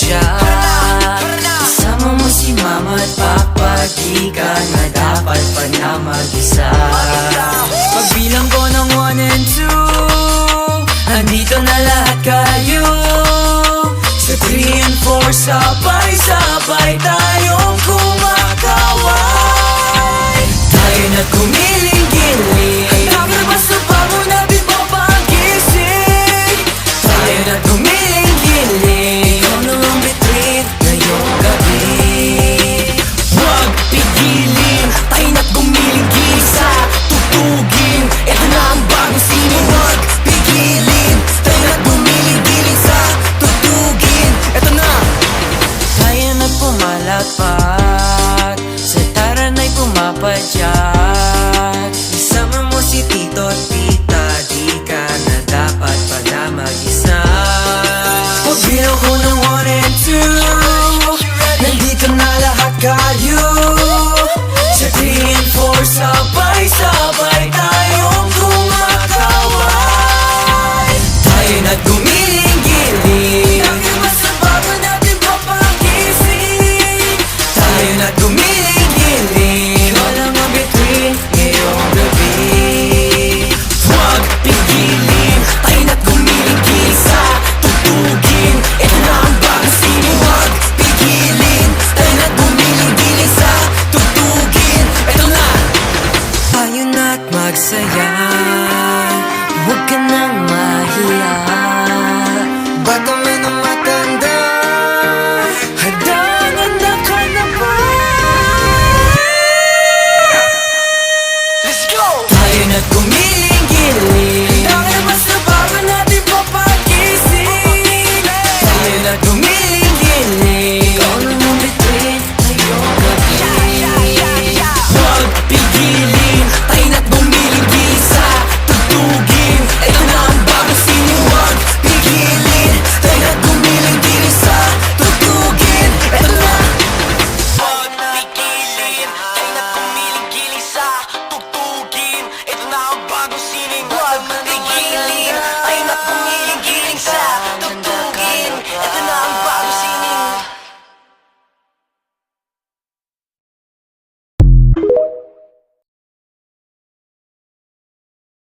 siya. Isama mo si mama at papa, di ka na dapat pa na mag-isa. Pagbilang ko ng 1 and 2, andito na lahat kayo. Sa 3 and 4, sabay-sabay tayong kumakaway. Tayo na gumiling-giling,